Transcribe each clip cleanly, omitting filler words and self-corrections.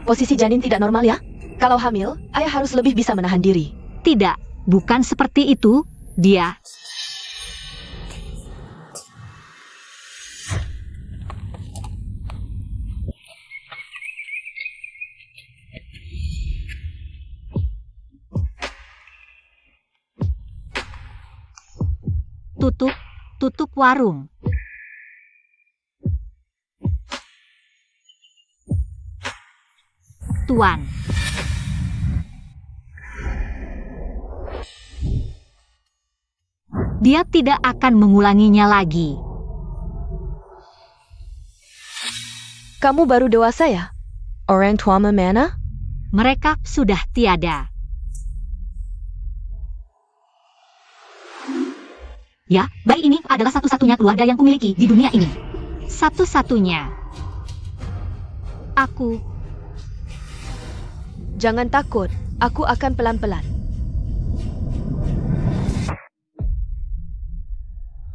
posisi janin tidak normal ya? Kalau hamil, ayah harus lebih bisa menahan diri. Tidak, bukan seperti itu, dia. Tutup warung. Tuan. Dia tidak akan mengulanginya lagi. Kamu baru dewasa ya? Orang tua mana? Mereka sudah tiada. Ya, bayi ini adalah satu-satunya keluarga yang kumiliki di dunia ini. Satu-satunya. Aku. Jangan takut, aku akan pelan-pelan.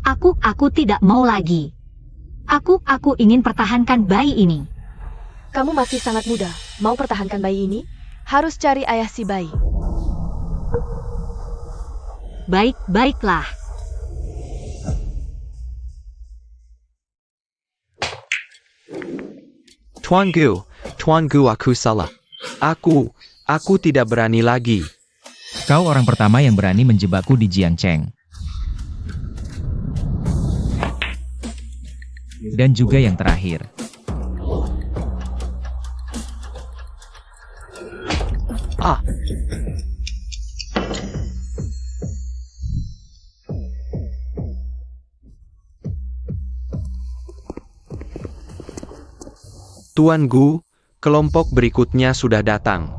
Aku tidak mau lagi. Aku ingin pertahankan bayi ini. Kamu masih sangat muda. Mau pertahankan bayi ini? Harus cari ayah si bayi. Baiklah. Tuan Gu, aku salah. Aku tidak berani lagi. Kau orang pertama yang berani menjebakku di Jiangcheng. Dan juga yang terakhir. Tuan Gu, kelompok berikutnya sudah datang.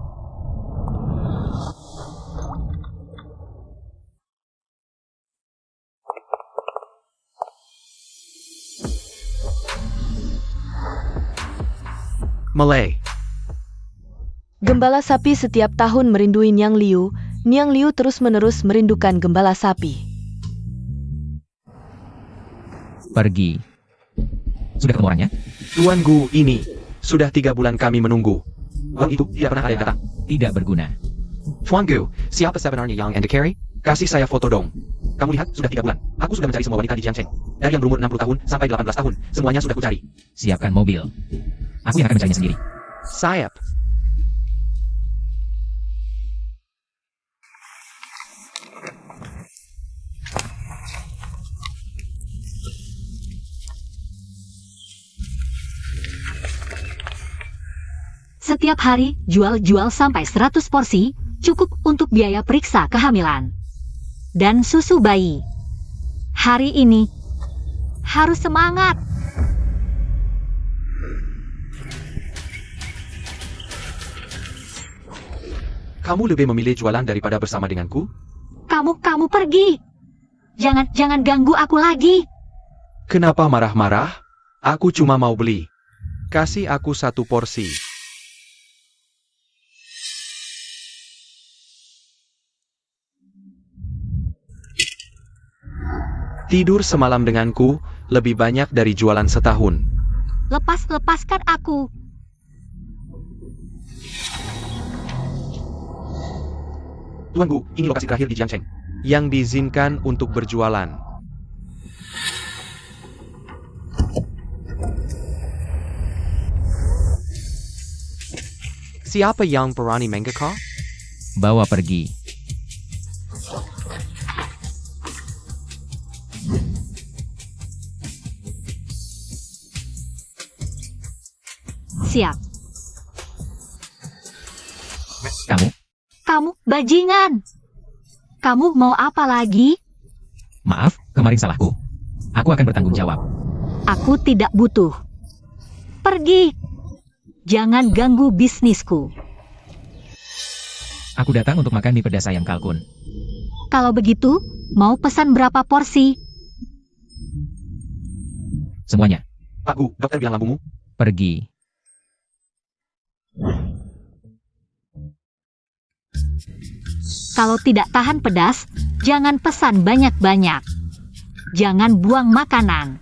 Malay. Gembala sapi setiap tahun merindui Niang Liu. Niang Liu terus-menerus merindukan gembala sapi. Pergi. Sudah ketemu orangnya? Tuan Gu, ini. Sudah 3 bulan kami menunggu. Uang itu tidak pernah ada yang datang. Tidak berguna. Tuan Gu, siapa sebenarnya yang Anda cari? Kasih saya foto dong. Kamu lihat, sudah 3 bulan. Aku sudah mencari semua wanita di Jiangcheng. Dari yang berumur 60 tahun sampai 18 tahun. Semuanya sudah kucari. Siapkan mobil. Aku yang akan mencarinya sendiri. Sayap. Setiap hari, jual sampai 100 porsi, cukup untuk biaya periksa kehamilan. Dan susu bayi. Hari ini, harus semangat. Kamu lebih memilih jualan daripada bersama denganku? Kamu pergi. Jangan ganggu aku lagi. Kenapa marah-marah? Aku cuma mau beli. Kasih aku 1 porsi. Tidur semalam denganku, lebih banyak dari jualan setahun. Lepaskan aku. Tuan Gu, ini lokasi terakhir di Jiangcheng. Yang diizinkan untuk berjualan. Siapa yang berani menggekal? Bawa pergi. Siap. Kamu? Bajingan. Kamu mau apa lagi? Maaf, kemarin salahku. Aku akan bertanggung jawab. Aku tidak butuh. Pergi. Jangan ganggu bisnisku. Aku datang untuk makan mie pedas ayam kalkun. Kalau begitu, mau pesan berapa porsi? Semuanya. Pak Gu, dokter bilang lambungmu. Pergi. Kalau tidak tahan pedas, jangan pesan banyak-banyak. Jangan buang makanan.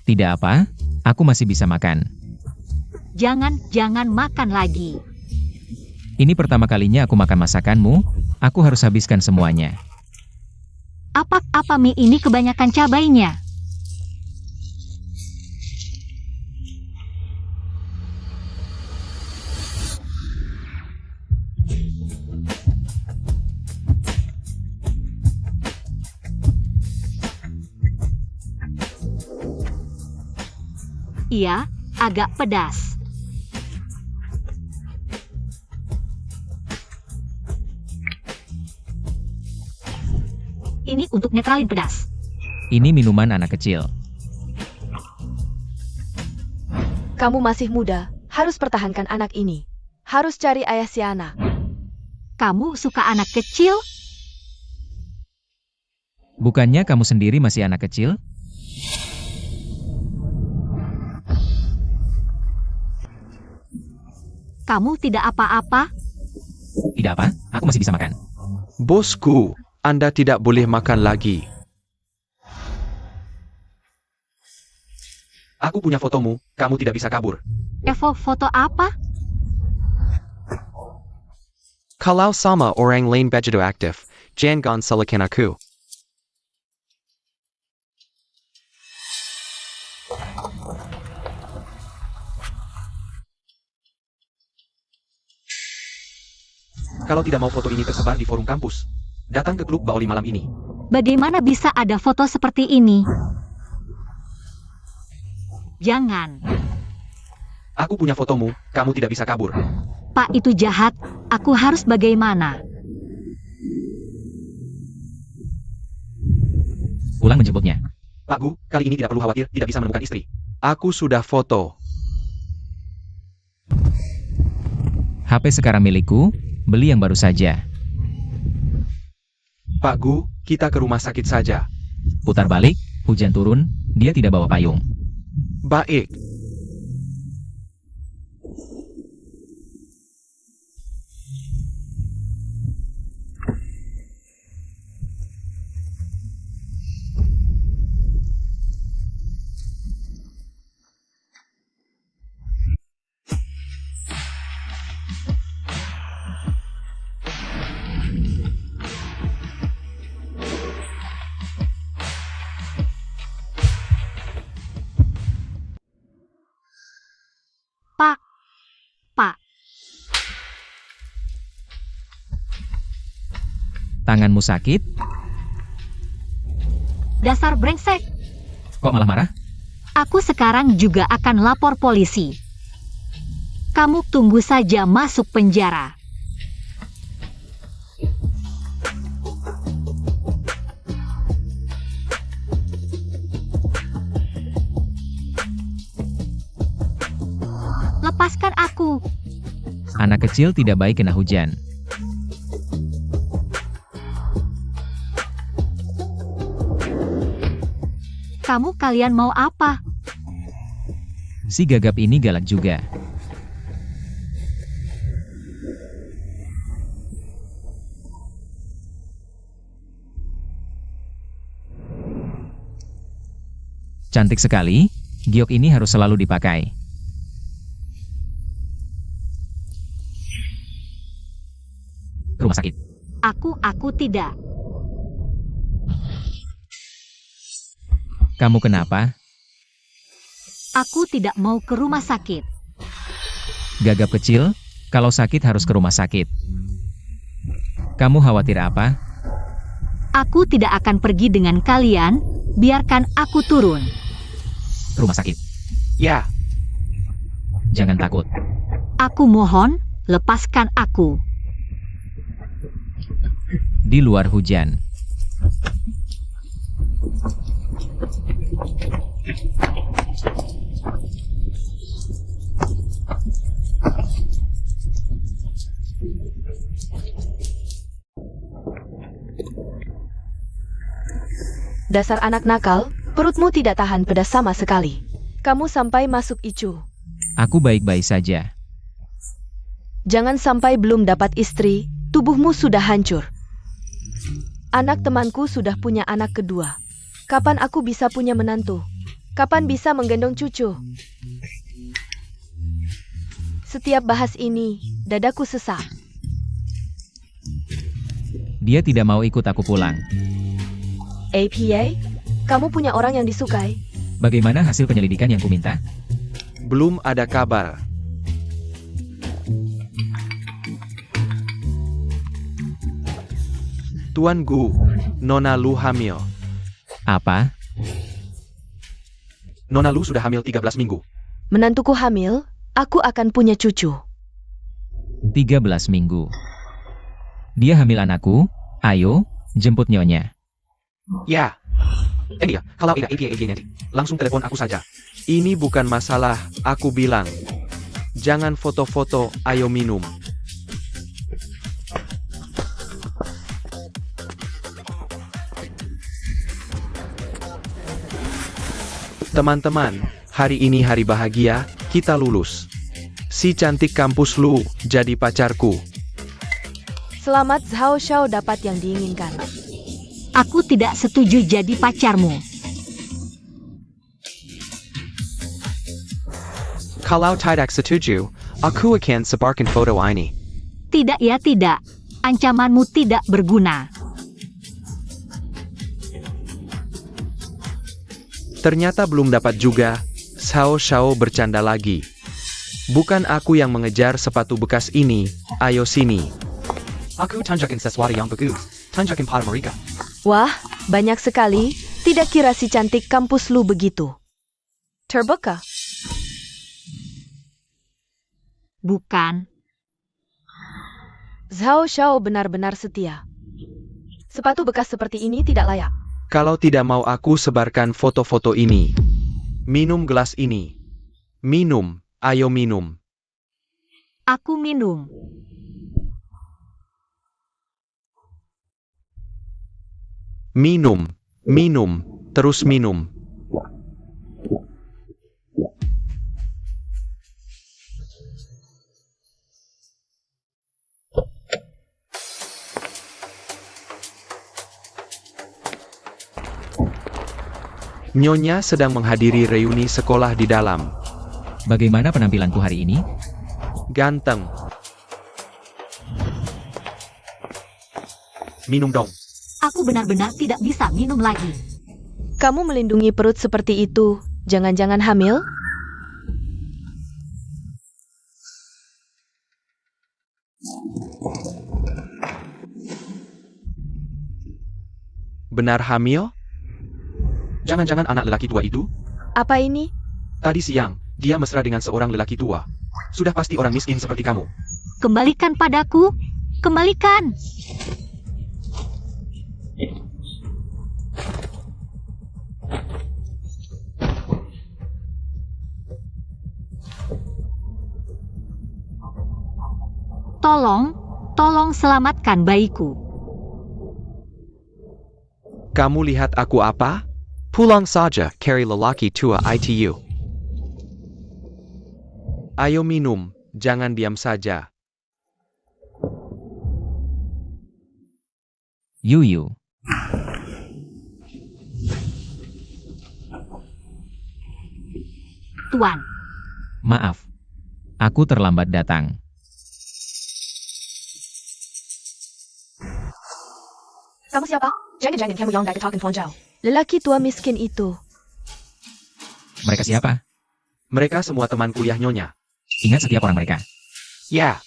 Tidak apa, aku masih bisa makan. Jangan makan lagi. Ini pertama kalinya aku makan masakanmu, aku harus habiskan semuanya. Apa mie ini kebanyakan cabainya? Iya, agak pedas. Ini untuk netralin pedas. Ini minuman anak kecil. Kamu masih muda, harus pertahankan anak ini. Harus cari ayah si anak. Kamu suka anak kecil? Bukannya kamu sendiri masih anak kecil? Kamu tidak apa-apa? Tidak apa, aku masih bisa makan. Bosku, Anda tidak boleh makan lagi. Aku punya fotomu, kamu tidak bisa kabur. Evo, foto apa? Kalau sama orang lain begitu aktif, jangan salahkan aku. Kalau tidak mau foto ini tersebar di forum kampus, datang ke klub Baoli malam ini. Bagaimana bisa ada foto seperti ini? Jangan. Aku punya fotomu, kamu tidak bisa kabur. Pak, itu jahat. Aku harus bagaimana? Ulang menjemputnya. Pak Gu, kali ini tidak perlu khawatir, tidak bisa menemukan istri. Aku sudah foto. HP sekarang milikku, beli yang baru saja. Pak Gu, kita ke rumah sakit saja. Putar balik, hujan turun, dia tidak bawa payung. Baik. Pak, Tanganmu sakit? dasar brengsek. Kok malah marah? Aku sekarang juga akan lapor polisi. Kamu tunggu saja masuk penjara. Lepaskan aku. Anak kecil tidak baik kena hujan. Kalian mau apa? Si gagap ini galak juga. Cantik sekali, giok ini harus selalu dipakai. Rumah sakit. Aku tidak. Kamu kenapa? Aku tidak mau ke rumah sakit. Gagap kecil, kalau sakit harus ke rumah sakit. Kamu khawatir apa? Aku tidak akan pergi dengan kalian, biarkan aku turun. Rumah sakit. Ya, Jangan takut. Aku mohon, lepaskan aku. Di luar hujan. Dasar anak nakal, perutmu tidak tahan pedas sama sekali. Kamu sampai masuk ICU. Aku baik-baik saja. Jangan sampai belum dapat istri, tubuhmu sudah hancur. Anak temanku sudah punya anak kedua. Kapan aku bisa punya menantu? Kapan bisa menggendong cucu? Setiap bahas ini, dadaku sesak. Dia tidak mau ikut aku pulang. APA, kamu punya orang yang disukai? Bagaimana hasil penyelidikan yang kuminta? Belum ada kabar. Tuan Gu, Nona Lu hamil. Apa? Nona Lu sudah hamil 13 minggu. Menantuku hamil, aku akan punya cucu. 13 minggu. Dia hamil anakku? Ayo, jemput nyonya. Ya. Iya, kalau ada APA nanti, langsung telepon aku saja. Ini bukan masalah, aku bilang. Jangan foto-foto, ayo minum. Teman-teman, hari ini hari bahagia, kita lulus. Si cantik kampus Lu jadi pacarku. Selamat Zhao Xiao dapat yang diinginkan. Aku tidak setuju jadi pacarmu. Kalau tidak setuju, aku akan sebarkan foto ini. Tidak ya tidak. Ancamanmu tidak berguna. Ternyata belum dapat juga. Xiao Xiao bercanda lagi. Bukan aku yang mengejar sepatu bekas ini. Ayo sini. Aku tanjakan sesuatu yang bagus. Tanjakan pada mereka. Wah, banyak sekali. Tidak kira si cantik kampus Lu begitu. Terbuka. Bukan. Zhao Xiao benar-benar setia. Sepatu bekas seperti ini tidak layak. Kalau tidak mau aku sebarkan foto-foto ini. Minum gelas ini. Minum, ayo minum. Aku minum. Minum, minum, terus minum. Nyonya sedang menghadiri reuni sekolah di dalam. Bagaimana penampilanku hari ini? Ganteng. Minum dong. Aku benar-benar tidak bisa minum lagi. Kamu melindungi perut seperti itu, jangan-jangan hamil? Benar hamil? Jangan-jangan anak lelaki tua itu? Apa ini? Tadi siang, dia mesra dengan seorang lelaki tua. Sudah pasti orang miskin seperti kamu. Kembalikan padaku. Kembalikan. Tolong selamatkan bayiku. Kamu lihat aku apa? Pulang saja, carry lelaki tua ITU. Ayo minum, jangan diam saja. Yuyu. Tuan, Maaf. Aku terlambat datang. Kamu siapa? Jangan-jangan kamu yang dari Talkin Fonjau. Lelaki tua miskin itu. Mereka siapa? Mereka semua teman kuliah Nyonya. Ingat setiap orang mereka. Ya,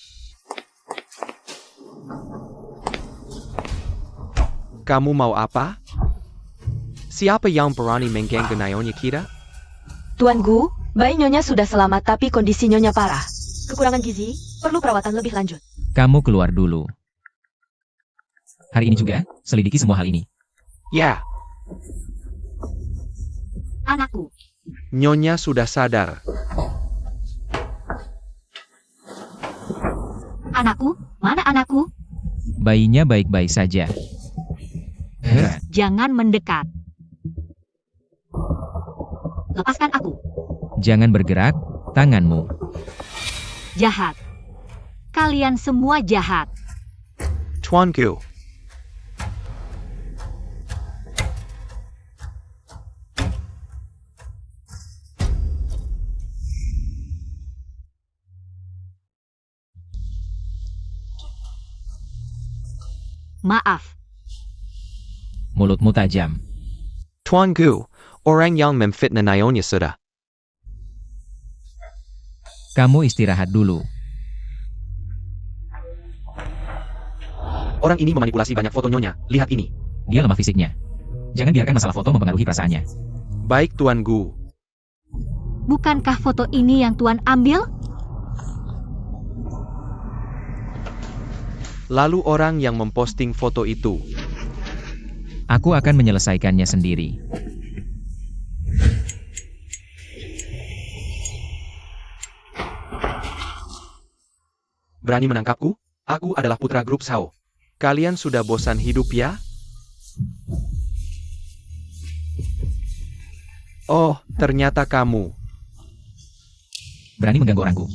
Kamu mau apa? Siapa yang berani mengganggu Nyonya kita? Tuan Gu, bayi Nyonya sudah selamat tapi kondisi Nyonya parah. Kekurangan gizi, perlu perawatan lebih lanjut. Kamu keluar dulu. Hari ini juga, selidiki semua hal ini. ya. anakku. Nyonya sudah sadar. Anakku, mana anakku? Bayinya baik-baik saja. Jangan mendekat. Lepaskan aku. Jangan bergerak, tanganmu. Jahat. Kalian semua jahat. Tuan Gu. Maaf. Mulutmu tajam. Tuan Gu, orang yang memfitnah Nyonya sudah. Kamu istirahat dulu. Orang ini memanipulasi banyak foto Nyonya. Lihat ini. Dia lemah fisiknya. Jangan biarkan masalah foto mempengaruhi perasaannya. Baik Tuan Gu. Bukankah foto ini yang Tuan ambil? Lalu orang yang memposting foto itu. Aku akan menyelesaikannya sendiri. Berani menangkapku? Aku adalah putra grup Sao. Kalian sudah bosan hidup ya? Oh, ternyata kamu. Berani mengganggu orangku.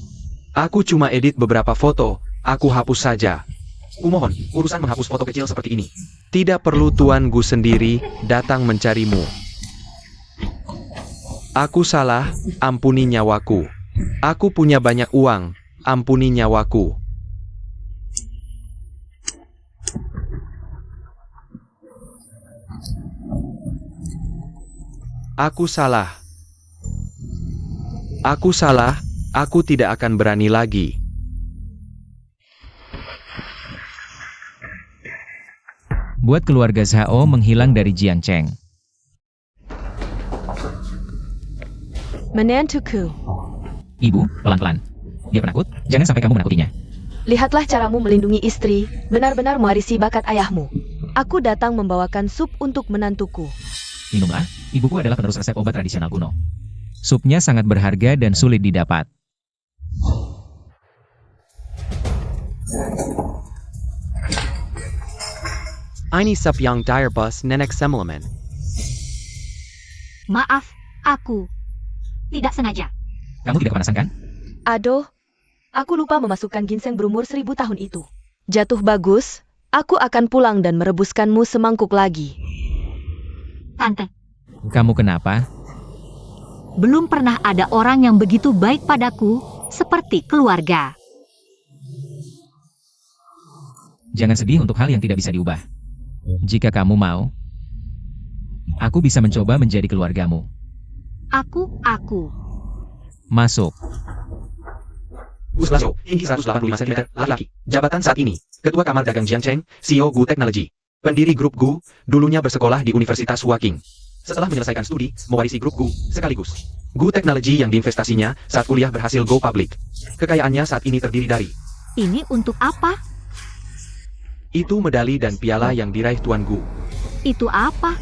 Aku cuma edit beberapa foto, aku hapus saja. Kumohon, urusan menghapus foto kecil seperti ini. Tidak perlu Tuan Gu sendiri datang mencarimu. Aku salah, ampuni nyawaku. Aku punya banyak uang, ampuni nyawaku. Aku salah. Aku salah, aku tidak akan berani lagi. Buat keluarga Zhao menghilang dari Jiangcheng. Menantuku, Ibu, pelan-pelan. Dia penakut, jangan sampai kamu menakutinya. lihatlah caramu melindungi istri, benar-benar mewarisi bakat ayahmu. Aku datang membawakan sup untuk menantuku. Minumlah, ibuku adalah penerus resep obat tradisional kuno. Supnya sangat berharga dan sulit didapat. Ini sup yang direbus nenek semalaman. Maaf, aku tidak sengaja. Kamu tidak kepanasan kan? Aduh, aku lupa memasukkan ginseng berumur 1000 tahun itu. Jatuh bagus, aku akan pulang dan merebuskanmu semangkuk lagi. Tante, Kamu kenapa? belum pernah ada orang yang begitu baik padaku seperti keluarga. Jangan sedih untuk hal yang tidak bisa diubah. Jika kamu mau, aku bisa mencoba menjadi keluargamu. Aku. Masuk. Gus Lazo, tinggi 185 cm, laki-laki. Jabatan saat ini, Ketua Kamar Dagang Jiangcheng, CEO Gu Technology. Pendiri grup Gu, dulunya bersekolah di Universitas Huaking. Setelah menyelesaikan studi, mewarisi grup Gu sekaligus. Gu Technology yang diinvestasinya saat kuliah berhasil go public. Kekayaannya saat ini terdiri dari Ini untuk apa? Itu medali dan piala yang diraih Tuan Gu. Itu apa?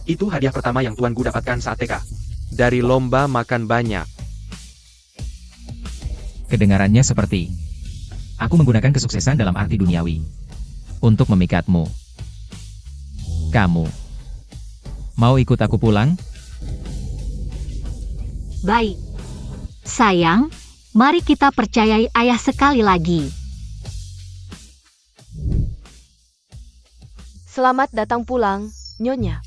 itu hadiah pertama yang Tuan Gu dapatkan saat TK. Dari lomba makan banyak. Kedengarannya seperti aku menggunakan kesuksesan dalam arti duniawi untuk memikatmu. Kamu mau ikut aku pulang? Baik. Sayang, mari kita percayai ayah sekali lagi. Selamat datang pulang, Nyonya.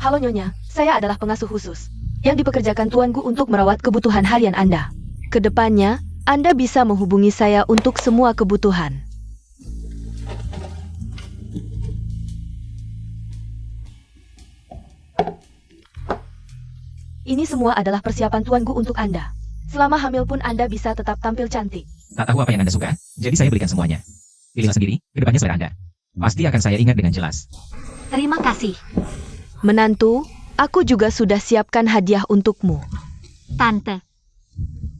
Halo Nyonya, saya adalah pengasuh khusus yang dipekerjakan Tuan Gu untuk merawat kebutuhan harian Anda. Kedepannya, Anda bisa menghubungi saya untuk semua kebutuhan. Ini semua adalah persiapan Tuan Gu untuk Anda. Selama hamil pun Anda bisa tetap tampil cantik. Tak tahu apa yang Anda suka, jadi saya belikan semuanya. Pilihlah sendiri, kedepannya selera Anda. Pasti akan saya ingat dengan jelas. Terima kasih. Menantu, aku juga sudah siapkan hadiah untukmu. Tante,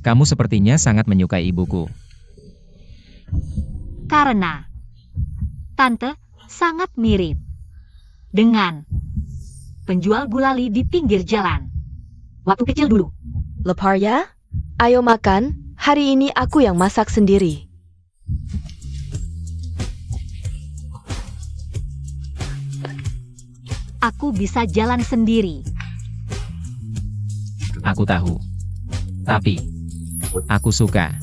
Kamu sepertinya sangat menyukai ibuku. karena Tante sangat mirip dengan penjual gulali di pinggir jalan. Waktu kecil dulu. Lapar ya? Ayo makan, hari ini aku yang masak sendiri. Aku bisa jalan sendiri. Aku tahu. Tapi, aku suka.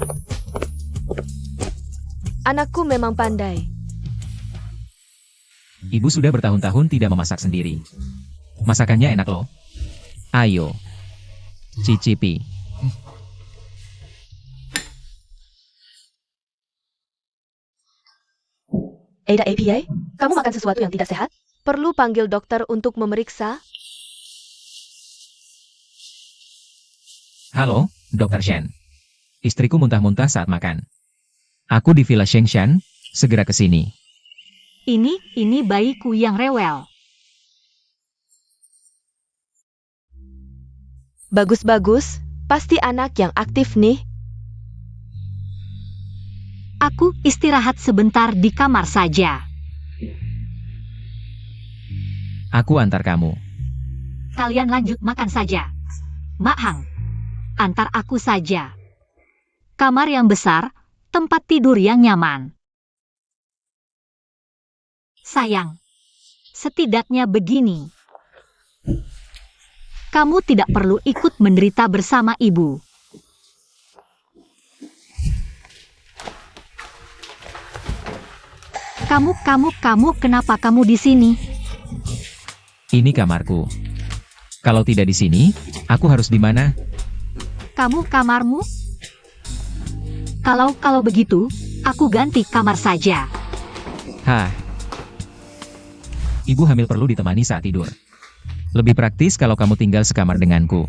Anakku memang pandai. Ibu sudah bertahun-tahun tidak memasak sendiri. Masakannya enak loh. Ayo, cicipi. Ada APA? Kamu makan sesuatu yang tidak sehat? Perlu panggil dokter untuk memeriksa? Halo, Dr. Shen. Istriku muntah-muntah saat makan. Aku di Villa Shengshan, segera ke sini. Ini bayiku yang rewel. Bagus-bagus, pasti anak yang aktif nih. Aku istirahat sebentar di kamar saja. Aku antar kamu. Kalian lanjut makan saja. Mak Hang, antar aku saja. Kamar yang besar, tempat tidur yang nyaman. Sayang, setidaknya begini. Kamu tidak perlu ikut menderita bersama ibu. Kamu, kenapa kamu di sini? Ini kamarku. Kalau tidak di sini, aku harus di mana? Kamu kamarmu? Kalau begitu, aku ganti kamar saja. Hah. Ibu hamil perlu ditemani saat tidur. Lebih praktis kalau kamu tinggal sekamar denganku.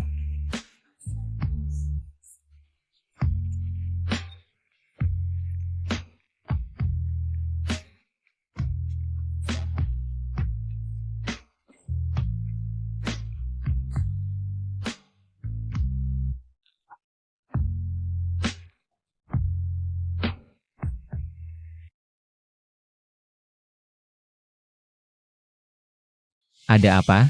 Ada apa?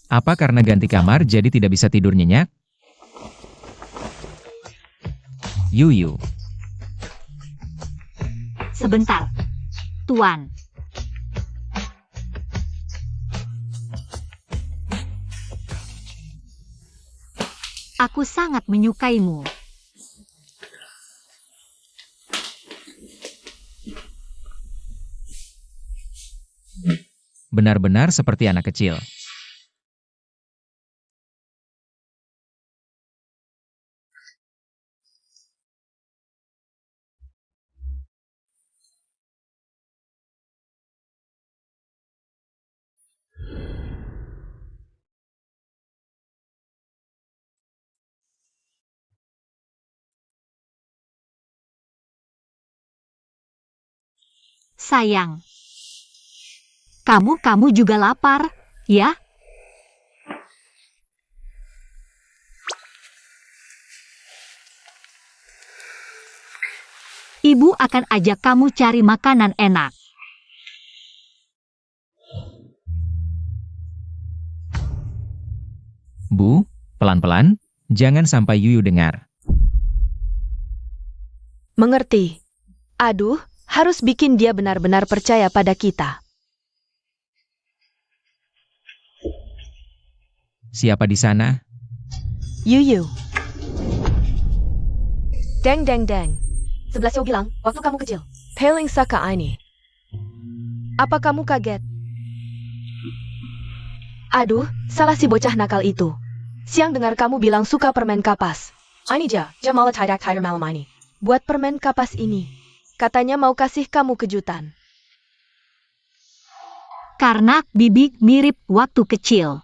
Apa karena ganti kamar jadi tidak bisa tidur nyenyak? Yuyu. Sebentar, Tuan. Aku sangat menyukaimu. Benar-benar seperti anak kecil. Sayang. Kamu juga lapar, ya? Ibu akan ajak kamu cari makanan enak. Bu, pelan-pelan, jangan sampai Yuyu dengar. Mengerti. Aduh, harus bikin dia benar-benar percaya pada kita. Siapa di sana? Yuyu. Deng deng deng. 11 Yo bilang, waktu kamu kecil. Paling Saka ini. Apa kamu kaget? Aduh, salah si bocah nakal itu. Siang dengar kamu bilang suka permen kapas. Ini ja malah tidak tidur malam ini. Buat permen kapas ini. Katanya mau kasih kamu kejutan. Karena Bibi mirip waktu kecil.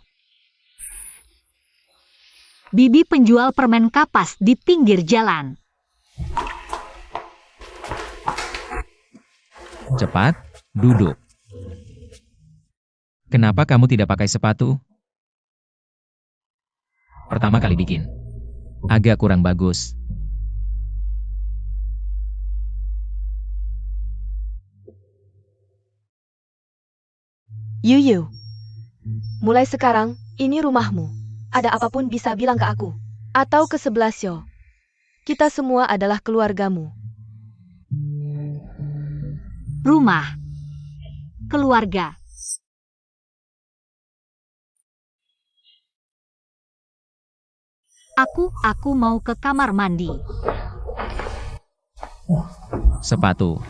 Bibi penjual permen kapas di pinggir jalan. Cepat, duduk. Kenapa kamu tidak pakai sepatu? Pertama kali bikin. Agak kurang bagus. Yuyu. Mulai sekarang, ini rumahmu. Ada apapun bisa bilang ke aku. Atau ke 11 Yo. Kita semua adalah keluargamu. rumah, keluarga. Aku mau ke kamar mandi. Sepatu.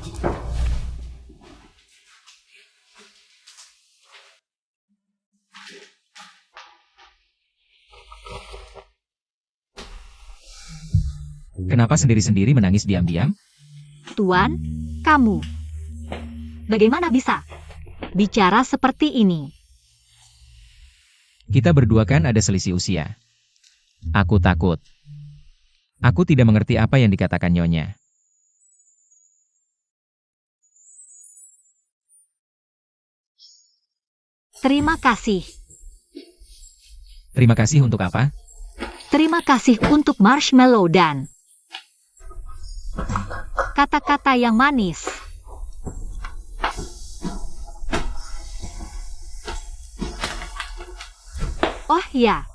Kenapa sendiri-sendiri menangis diam-diam? Tuan, kamu. Bagaimana bisa bicara seperti ini? Kita berdua kan ada selisih usia. Aku takut. Aku tidak mengerti apa yang dikatakan Nyonya. Terima kasih. Terima kasih untuk apa? Terima kasih untuk marshmallow dan kata-kata yang manis. Oh ya,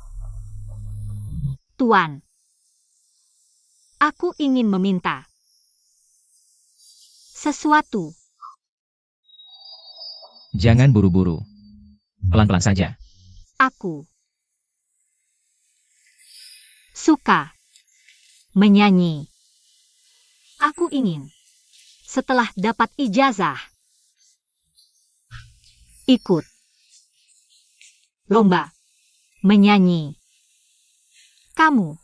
Tuan. Aku ingin meminta sesuatu. Jangan buru-buru. Pelan-pelan saja. Aku suka menyanyi. Aku ingin, setelah dapat ijazah, ikut lomba menyanyi. Kamu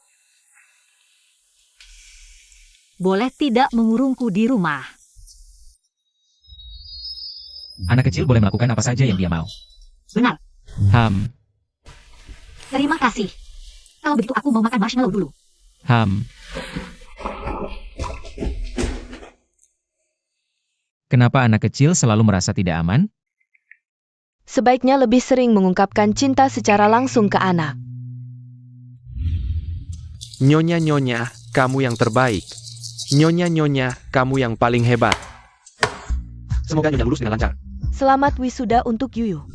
boleh tidak mengurungku di rumah. Anak kecil boleh melakukan apa saja yang dia mau. Benar. Terima kasih. Kalau begitu aku mau makan marshmallow dulu. Kenapa anak kecil selalu merasa tidak aman? Sebaiknya lebih sering mengungkapkan cinta secara langsung ke anak. Nyonya, kamu yang terbaik. Nyonya, kamu yang paling hebat. Semoga Nyonya lulus dengan lancar. Selamat wisuda untuk Yuyu.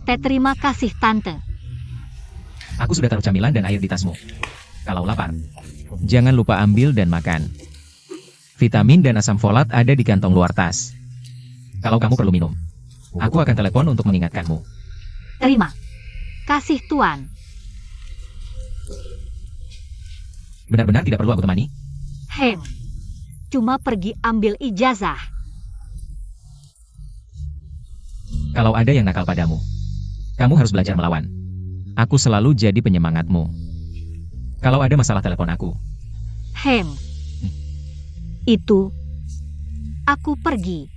Terima kasih, Tante. Aku sudah taruh camilan dan air di tasmu. Kalau lapar, jangan lupa ambil dan makan. Vitamin dan asam folat ada di kantong luar tas. Kalau kamu perlu minum, aku akan telepon untuk mengingatkanmu. Terima kasih, Tuan. Benar-benar tidak perlu aku temani? Cuma pergi ambil ijazah. Kalau ada yang nakal padamu, kamu harus belajar melawan. Aku selalu jadi penyemangatmu. Kalau ada masalah telepon aku. Itu. Aku pergi.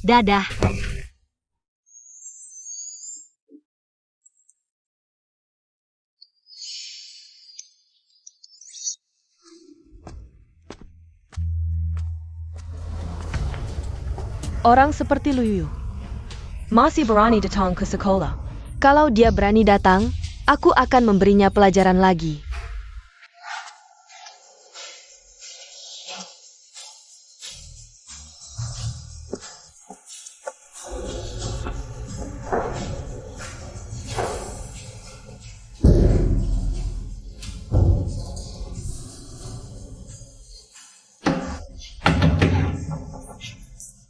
Dadah. Orang seperti Yuyu masih berani datang ke sekolah. Kalau dia berani datang, aku akan memberinya pelajaran lagi.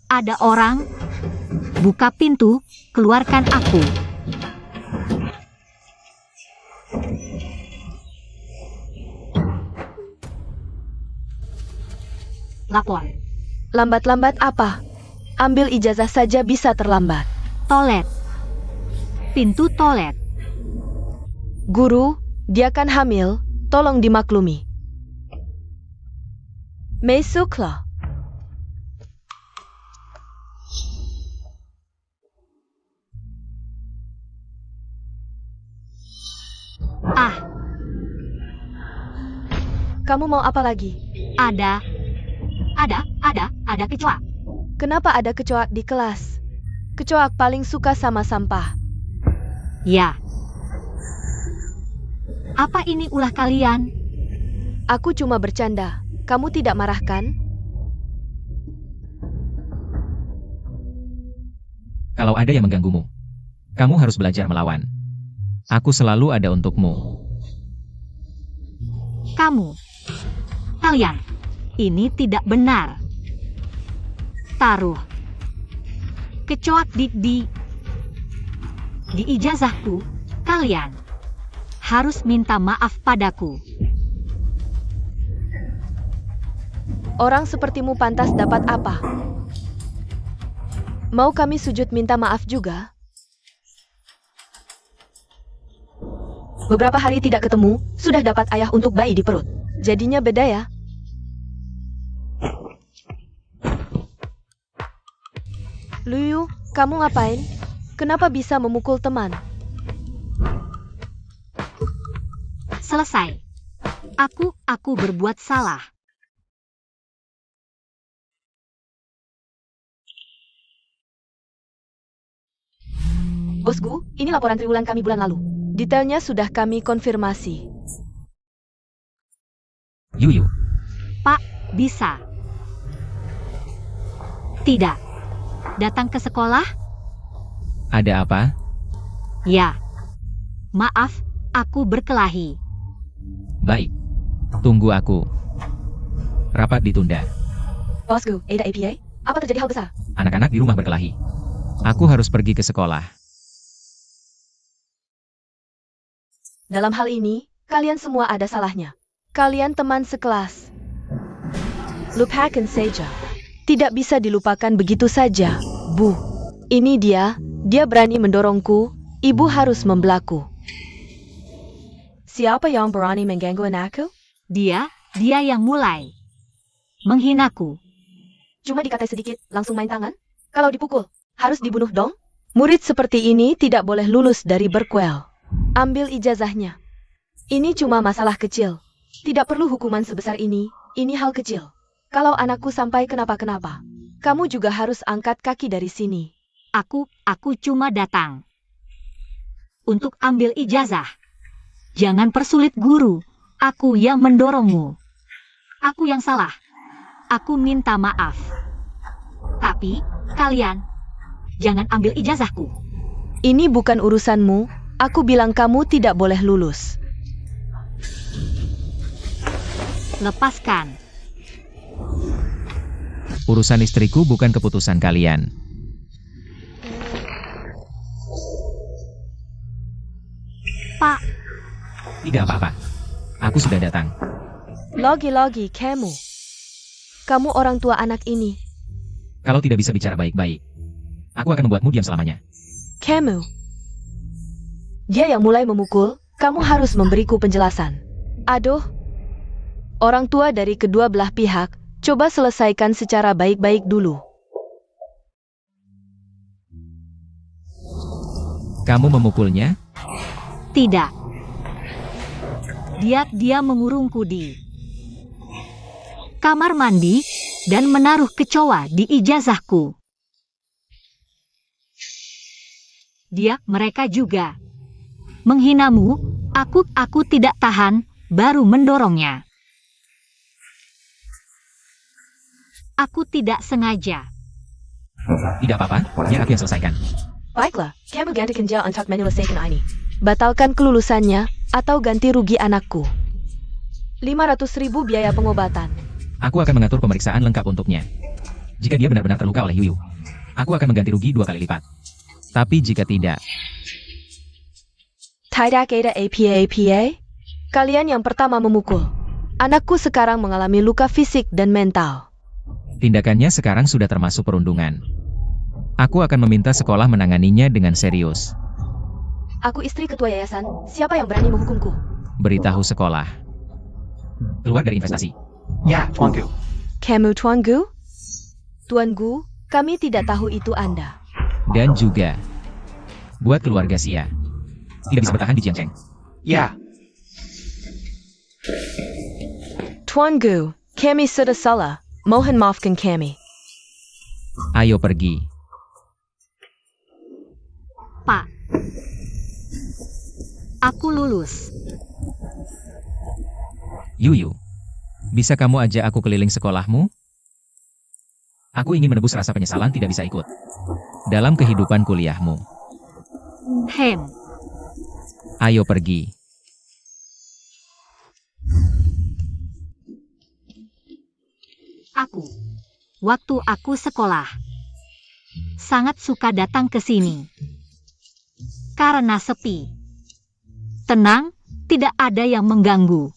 Ada orang. Buka pintu, keluarkan aku. Lapor. Lambat-lambat apa? Ambil ijazah saja bisa terlambat. Toilet. Pintu toilet. Guru, dia kan hamil, tolong dimaklumi. Masuklah. Kamu mau apa lagi? Ada kecoa. Kenapa ada kecoa di kelas? Kecoa paling suka sama sampah. Ya. Apa ini ulah kalian? Aku cuma bercanda. Kamu tidak marah kan? Kalau ada yang mengganggumu, kamu harus belajar melawan. Aku selalu ada untukmu. Kalian, ini tidak benar. taruh. Kecoak di ijazahku, kalian harus minta maaf padaku. Orang sepertimu pantas dapat apa? Mau kami sujud minta maaf juga? Beberapa hari tidak ketemu, sudah dapat ayah untuk bayi di perut. Jadinya beda ya? Luyu, kamu ngapain? Kenapa bisa memukul teman? Selesai. Aku berbuat salah. Bosku, ini laporan triwulan kami bulan lalu. Detailnya sudah kami konfirmasi. Yuyu, Pak, bisa. Tidak. Datang ke sekolah? ada apa? Ya. Maaf, aku berkelahi. Baik. Tunggu aku. Rapat ditunda. Bosku, Ada APA? Apa terjadi hal besar? Anak-anak di rumah berkelahi. Aku harus pergi ke sekolah. Dalam hal ini, kalian semua ada salahnya. Kalian teman sekelas. Lupakan saja. Tidak bisa dilupakan begitu saja, Bu. Ini dia berani mendorongku, ibu harus membelaku. Siapa yang berani mengganggu anakku? Dia yang mulai. Menghinaku. Cuma dikatai sedikit, langsung main tangan? Kalau dipukul, harus dibunuh dong? Murid seperti ini tidak boleh lulus dari Berkwell. Ambil ijazahnya. Ini cuma masalah kecil. Tidak perlu hukuman sebesar ini hal kecil. Kalau anakku sampai kenapa-kenapa, kamu juga harus angkat kaki dari sini. Aku cuma datang untuk ambil ijazah. Jangan persulit guru. Aku yang mendorongmu. Aku yang salah. Aku minta maaf. Tapi, kalian jangan ambil ijazahku. Ini bukan urusanmu. Aku bilang kamu tidak boleh lulus. Lepaskan. Urusan istriku bukan keputusan kalian. Pak, Tidak apa-apa. Aku sudah datang. Logi-logi, kamu. Kamu orang tua anak ini. Kalau tidak bisa bicara baik-baik, aku akan membuatmu diam selamanya. Kamu. Dia yang mulai memukul, kamu harus memberiku penjelasan. Aduh. Orang tua dari kedua belah pihak, coba selesaikan secara baik-baik dulu. Kamu memukulnya? tidak. Dia mengurungku di kamar mandi dan menaruh kecoa di ijazahku. Mereka juga menghinamu. Aku tidak tahan, baru mendorongnya. Aku tidak sengaja. Tidak apa-apa, biar aku yang selesaikan. Baiklah, kamu ganti kerja untuk menyelesaikan ini. Batalkan kelulusannya, atau ganti rugi anakku. 500.000 biaya pengobatan. Aku akan mengatur pemeriksaan lengkap untuknya. Jika dia benar-benar terluka oleh Yuyu, aku akan mengganti rugi 2 kali lipat. Tapi jika tidak, Tidak ada APA. Kalian yang pertama memukul. Anakku sekarang mengalami luka fisik dan mental. tindakannya sekarang sudah termasuk perundungan. Aku akan meminta sekolah menanganinya dengan serius. Aku istri ketua yayasan, siapa yang berani menghukumku? Beritahu sekolah. Keluar dari investasi. Ya, Tuanku. Kamu Tuanku? Tuanku, kami tidak tahu itu Anda. Dan juga, buat keluarga Sia. Tidak bisa bertahan di Jiangcheng. Ya, Tuanku, kami sudah salah. Mohon maafkan kami. Ayo pergi. Pak, aku lulus. Yuyu, bisa kamu ajak aku keliling sekolahmu? Aku ingin menebus rasa penyesalan tidak bisa ikut dalam kehidupan kuliahmu. Ayo pergi. waktu aku sekolah. Sangat suka datang ke sini. Karena sepi. Tenang, tidak ada yang mengganggu.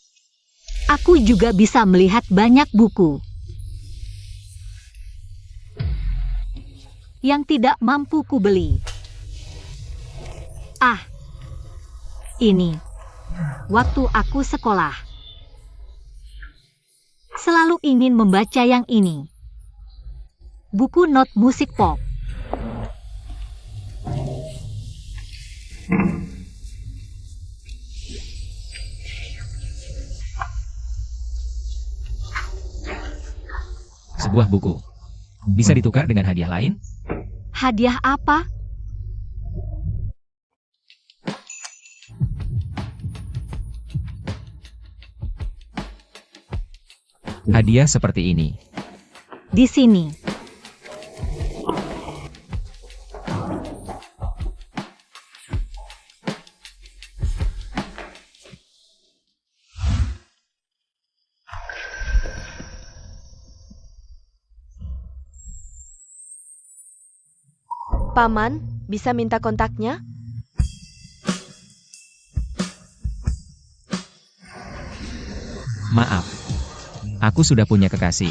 Aku juga bisa melihat banyak buku yang tidak mampu kubeli. Ah, ini waktu aku sekolah. Selalu ingin membaca yang ini. Buku not musik pop. Sebuah buku. Bisa ditukar dengan hadiah lain? Hadiah apa? Hadiah seperti ini. Di sini. Paman, bisa minta kontaknya? Maaf. Aku sudah punya kekasih.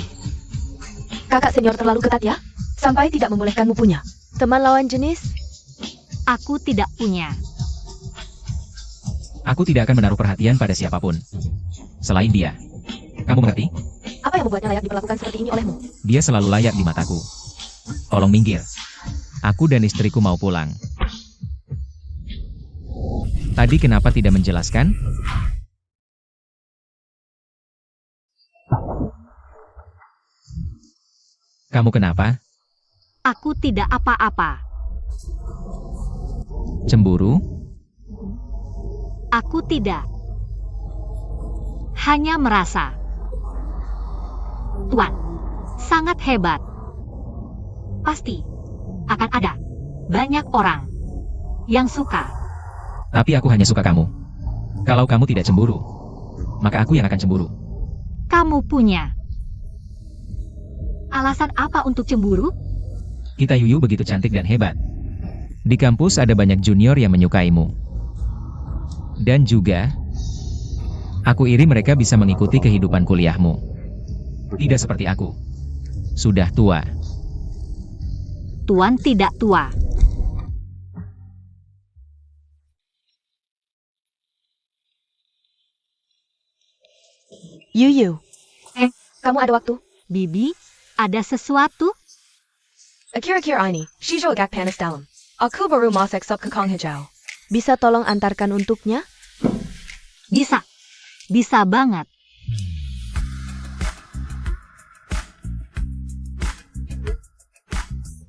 Kakak senior terlalu ketat ya? Sampai tidak membolehkanmu punya. Teman lawan jenis? Aku tidak punya. Aku tidak akan menaruh perhatian pada siapapun. Selain dia. Kamu mengerti? Apa yang membuatnya layak diperlakukan seperti ini olehmu? Dia selalu layak di mataku. Tolong minggir. Aku dan istriku mau pulang. Tadi kenapa tidak menjelaskan? Kamu kenapa? Aku tidak apa-apa. Cemburu? Aku tidak. Hanya merasa. Tuan, sangat hebat. Pasti akan ada banyak orang yang suka. Tapi aku hanya suka kamu. Kalau kamu tidak cemburu, maka aku yang akan cemburu. Kamu punya alasan apa untuk cemburu? Kita Yuyu begitu cantik dan hebat. Di kampus ada banyak junior yang menyukaimu. Dan juga, aku iri mereka bisa mengikuti kehidupan kuliahmu. Tidak seperti aku. Sudah tua. Tuan tidak tua. Yuyu. Kamu ada waktu? Bibi, ada sesuatu? Kira-kira ini, Shijo agak panas dalam. Aku baru masak sop kekong hijau. Bisa tolong antarkan untuknya? Bisa. Bisa banget.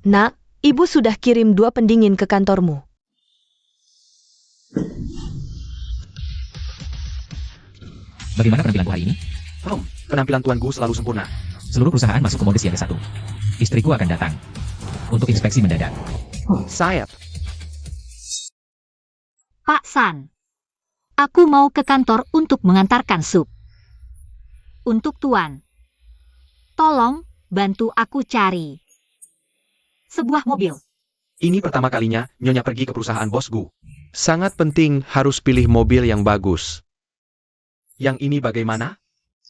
Nak, ibu sudah kirim 2 pendingin ke kantormu. Bagaimana penampilanku hari ini? Penampilan Tuan Gu selalu sempurna. Seluruh perusahaan masuk ke mode siaga 1. Istriku akan datang. Untuk inspeksi mendadak. Sayap. Pak San. Aku mau ke kantor untuk mengantarkan sup. Untuk Tuan. Tolong, bantu aku cari sebuah mobil. Ini pertama kalinya Nyonya pergi ke perusahaan bos Gu. Sangat penting harus pilih mobil yang bagus. Yang ini bagaimana?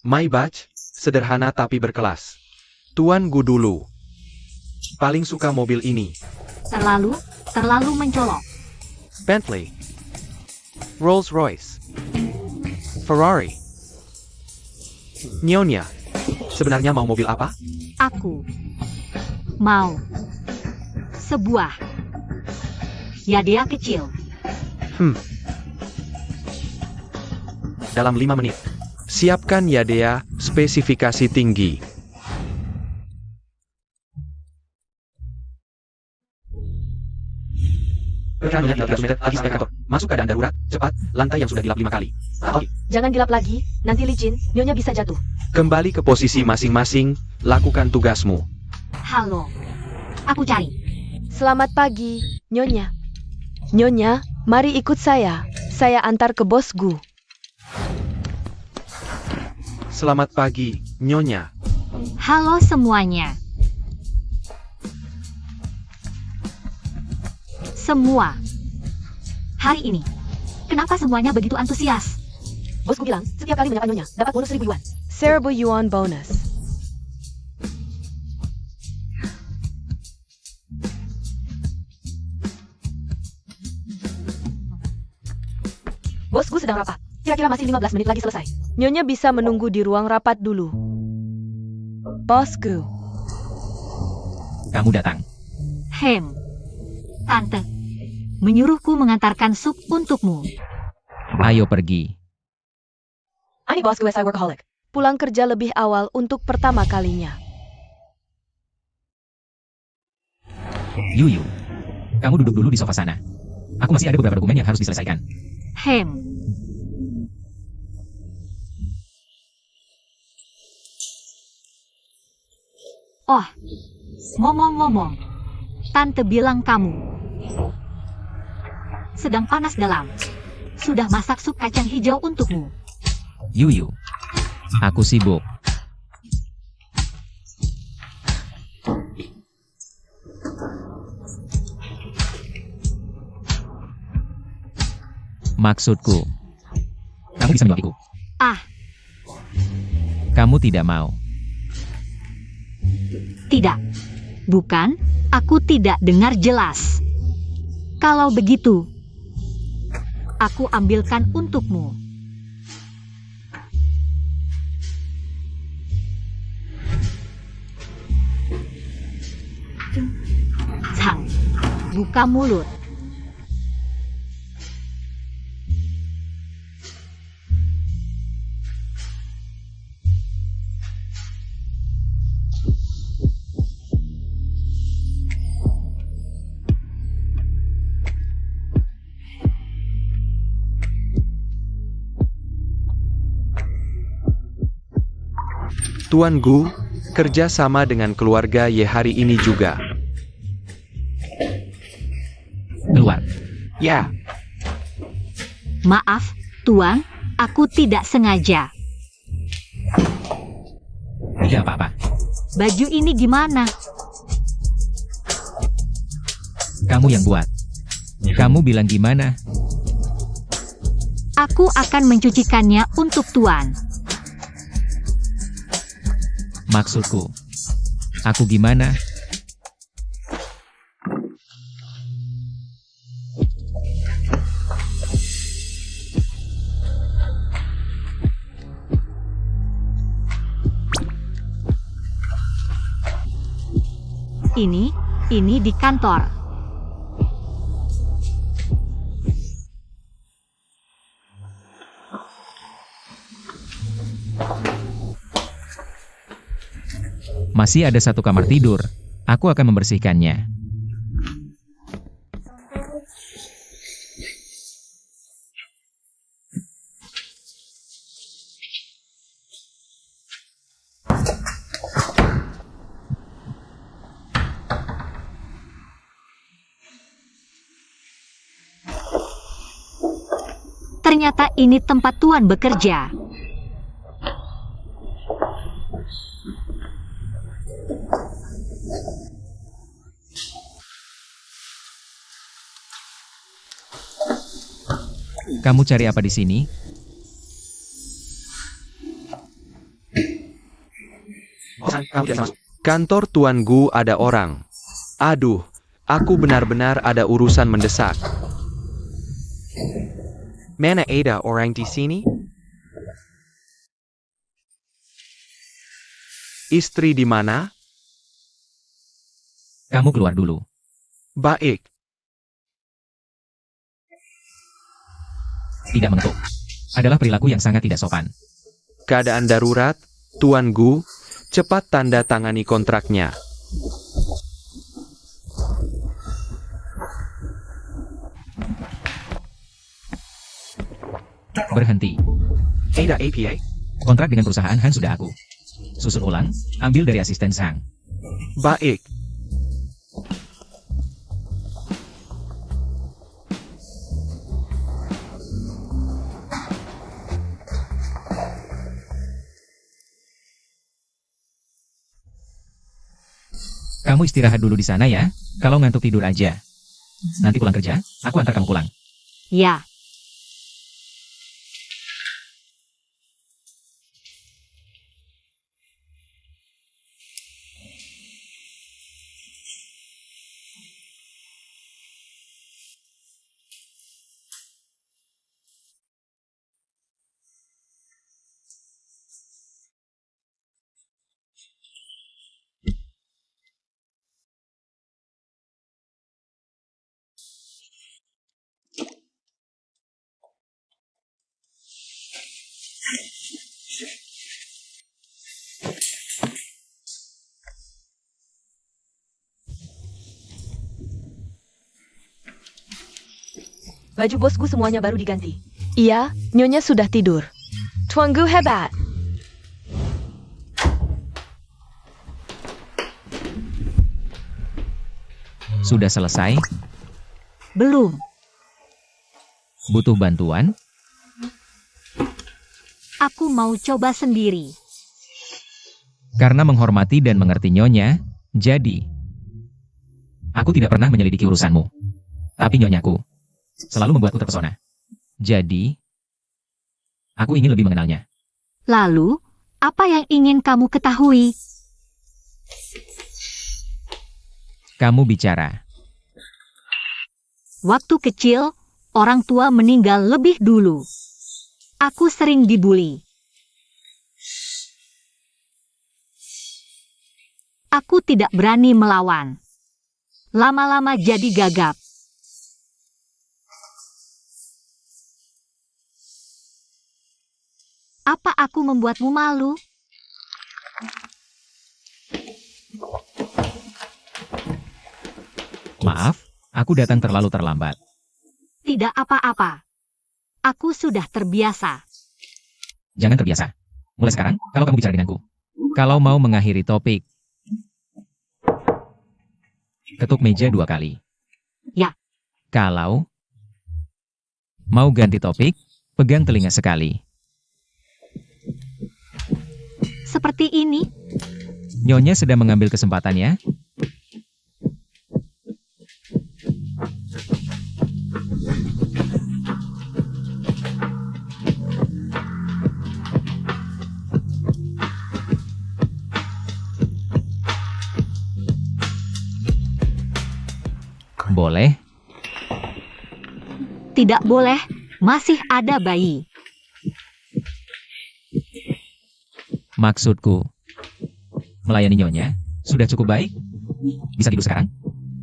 Maybach, sederhana tapi berkelas. Tuan Gu dulu. Paling suka mobil ini. Terlalu mencolok. Bentley. Rolls-Royce. Ferrari. Nyonya. Sebenarnya mau mobil apa? Aku mau sebuah Yadea kecil. Dalam 5 menit. Siapkan Yadea, spesifikasi tinggi. Perjalanan 300 meter lagi sampai kantor. Masuk keadaan darurat, cepat, lantai yang sudah dilap 5 kali. Oke. Jangan gelap lagi, nanti licin, Nyonya bisa jatuh. Kembali ke posisi masing-masing, lakukan tugasmu. Halo. Aku cari. Selamat pagi, Nyonya. Nyonya, mari ikut saya. Saya antar ke bos Gu. Selamat pagi, Nyonya. Halo semuanya. Semua. Hari ini, kenapa semuanya begitu antusias? Bosku bilang, setiap kali menyapa nyonya, dapat bonus 1.000 yuan. 1.000 yuan bonus. Bosku sedang rapat. Kira-kira masih 15 menit lagi selesai. Nyonya bisa menunggu di ruang rapat dulu. Bosku. Kamu datang. Tante. Menyuruhku mengantarkan sup untukmu. Ayo pergi. Ani bosku SI workaholic. Pulang kerja lebih awal untuk pertama kalinya. Yuyu. Kamu duduk dulu di sofa sana. Aku masih ada beberapa dokumen yang harus diselesaikan. Oh, ngomong-ngomong, Tante bilang kamu sedang panas dalam. Sudah masak sup kacang hijau untukmu. Yuyu. Aku sibuk. Maksudku, kamu bisa menyuapiku. Kamu tidak mau. Tidak. Bukan, aku tidak dengar jelas. Kalau begitu, aku ambilkan untukmu. Zhang, buka mulut. Tuan Gu, kerja sama dengan keluarga Ye hari ini juga. Keluar. Ya, Maaf, Tuan, aku tidak sengaja. Tidak apa-apa. Baju ini gimana? Kamu yang buat. Kamu bilang gimana? Aku akan mencucikannya untuk Tuan. Maksudku. Aku gimana? Ini di kantor. Masih ada satu kamar tidur. Aku akan membersihkannya. Ternyata ini tempat Tuan bekerja. Kamu cari apa di sini? Kamu tidak masuk. kantor Tuan Gu ada orang. Aduh, aku benar-benar ada urusan mendesak. Mana ada orang di sini? Istri di mana? Kamu keluar dulu. Baik. Tidak mengetuk. Adalah perilaku yang sangat tidak sopan. Keadaan darurat, Tuan Gu, cepat tanda tangani kontraknya. Berhenti. Ada APA. Kontrak dengan perusahaan Han sudah aku susun ulang, ambil dari asisten Sang. Baik. Kamu istirahat dulu di sana ya, kalau ngantuk tidur aja. Nanti pulang kerja, aku antar kamu pulang. Ya, Baju bosku semuanya baru diganti. Iya, Nyonya sudah tidur. Tuanku hebat. Sudah selesai? belum. Butuh bantuan? Aku mau coba sendiri. Karena menghormati dan mengerti Nyonya, jadi aku tidak pernah menyelidiki urusanmu. Tapi Nyonyaku selalu membuatku terpesona. Jadi, aku ingin lebih mengenalnya. Lalu, apa yang ingin kamu ketahui? Kamu bicara. Waktu kecil, orang tua meninggal lebih dulu. Aku sering dibully. Aku tidak berani melawan. Lama-lama jadi gagap. Apa aku membuatmu malu? Maaf, aku datang terlalu terlambat. Tidak apa-apa. Aku sudah terbiasa. Jangan terbiasa. Mulai sekarang, kalau kamu bicara denganku. Kalau mau mengakhiri topik, ketuk meja 2 kali. Ya. Kalau mau ganti topik, pegang telinga sekali. Seperti ini, Nyonya sedang mengambil kesempatannya. Boleh? tidak boleh, masih ada bayi. Maksudku, melayani Nyonya sudah cukup baik? Bisa tidur sekarang?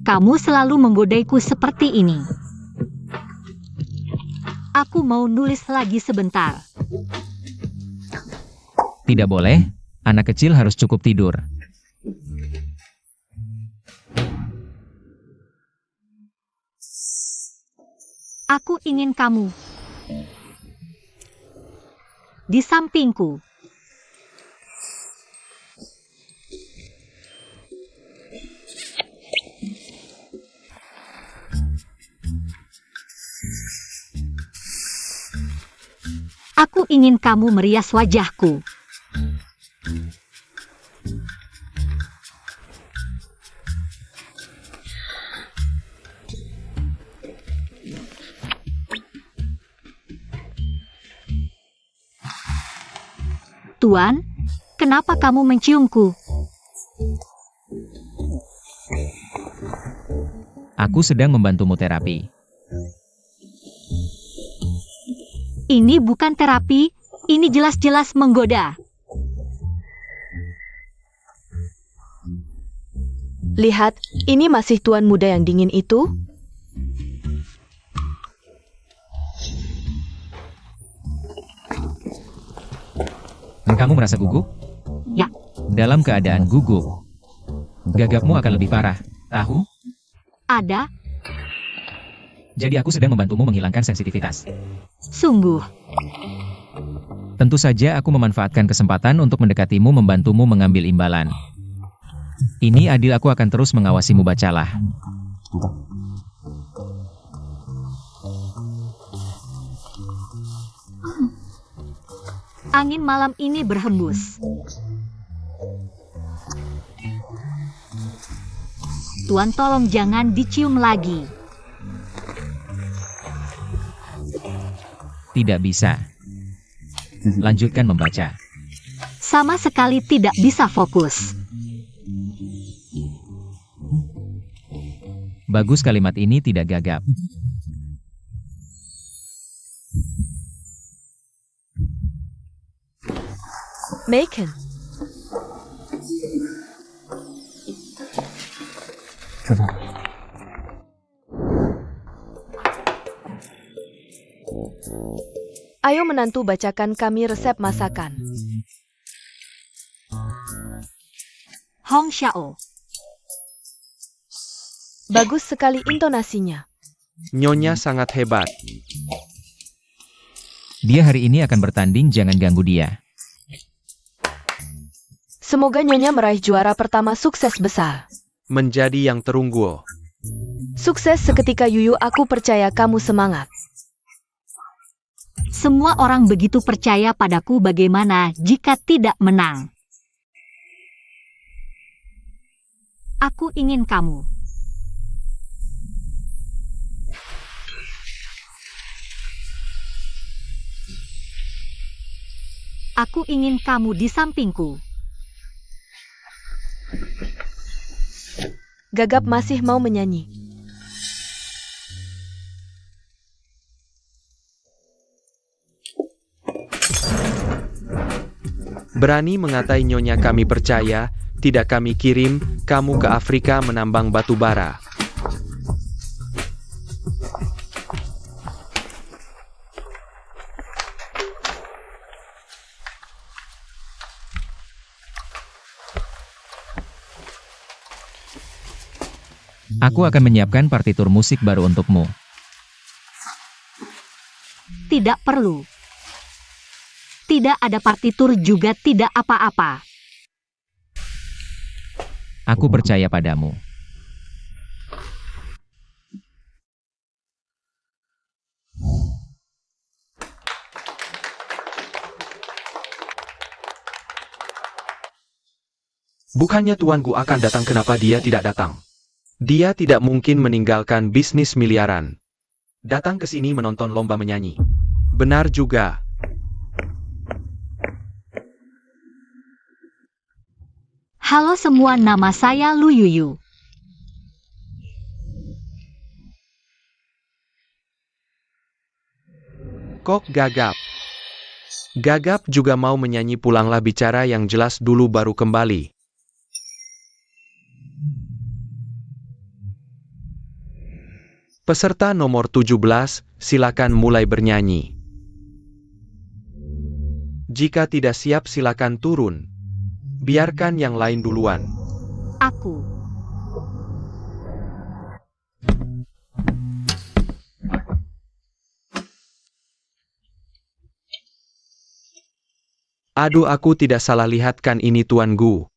Kamu selalu menggodaiku seperti ini. Aku mau nulis lagi sebentar. Tidak boleh, anak kecil harus cukup tidur. Aku ingin kamu di sampingku. Aku ingin kamu merias wajahku. Tuan, kenapa kamu menciumku? Aku sedang membantumu terapi. Ini bukan terapi, ini jelas-jelas menggoda. Lihat, ini masih tuan muda yang dingin itu. Kamu merasa gugup? Ya. Dalam keadaan gugup, gagapmu akan lebih parah. Tahu? Ada, Jadi aku sedang membantumu menghilangkan sensitivitas. sungguh. Tentu saja aku memanfaatkan kesempatan untuk mendekatimu membantumu mengambil imbalan. Ini adil, aku akan terus mengawasimu, bacalah. Angin malam ini berhembus. Tuan, tolong jangan dicium lagi. Tidak bisa. Lanjutkan membaca. Sama sekali tidak bisa fokus. Bagus, kalimat ini tidak gagap. Macon. Ayo menantu, bacakan kami resep masakan. Hong Xiao. Bagus sekali intonasinya. Nyonya sangat hebat. Dia hari ini akan bertanding, jangan ganggu dia. Semoga Nyonya meraih juara pertama sukses besar. Menjadi yang terunggul. Sukses seketika Yuyu, aku percaya kamu semangat. Semua orang begitu percaya padaku, bagaimana jika tidak menang? Aku ingin kamu. Aku ingin kamu di sampingku. Gagap masih mau menyanyi. Berani mengatai Nyonya, kami percaya, tidak kami kirim kamu ke Afrika menambang batu bara. Aku akan menyiapkan partitur musik baru untukmu. Tidak perlu. Tidak ada partitur juga tidak apa-apa. Aku percaya padamu. Bukannya tuanku akan datang, kenapa dia tidak datang? Dia tidak mungkin meninggalkan bisnis miliaran. Datang ke sini menonton lomba menyanyi. Benar juga. Halo semua, nama saya Lu Yuyu. Kok Gagap? Gagap juga mau menyanyi, pulanglah bicara yang jelas dulu baru kembali. Peserta nomor 17, silakan mulai bernyanyi. Jika tidak siap silakan turun. Biarkan yang lain duluan. Aku. Aduh, aku tidak salah lihat kan ini Tuan Gu.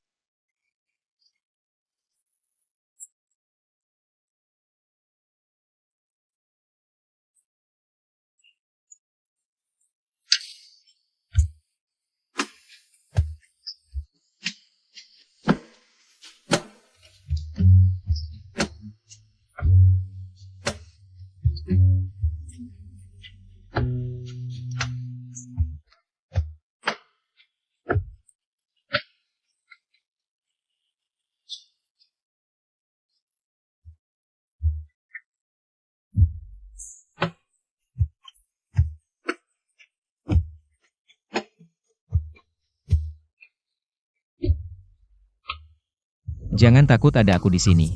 Jangan takut, ada aku di sini.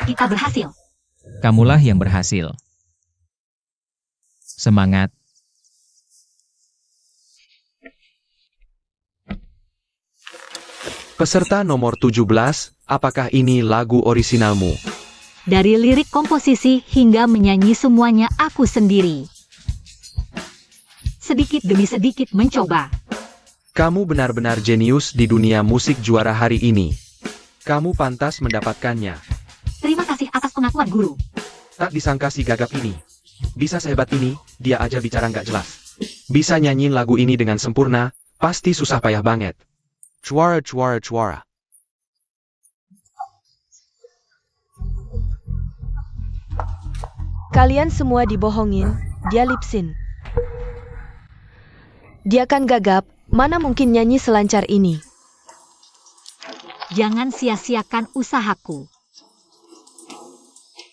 Kita berhasil. Kamulah yang berhasil. Semangat. Peserta nomor 17, apakah ini lagu orisinalmu? Dari lirik, komposisi, hingga menyanyi semuanya aku sendiri. Sedikit demi sedikit mencoba. Kamu benar-benar jenius di dunia musik, juara hari ini. Kamu pantas mendapatkannya. Terima kasih atas pengakuan guru. Tak disangka si Gagap ini. Bisa sehebat ini, dia aja bicara nggak jelas. Bisa nyanyiin lagu ini dengan sempurna, pasti susah payah banget. Juara, juara, juara. Kalian semua dibohongin, dia lip-sync. Dia kan gagap, mana mungkin nyanyi selancar ini. Jangan sia-siakan usahaku.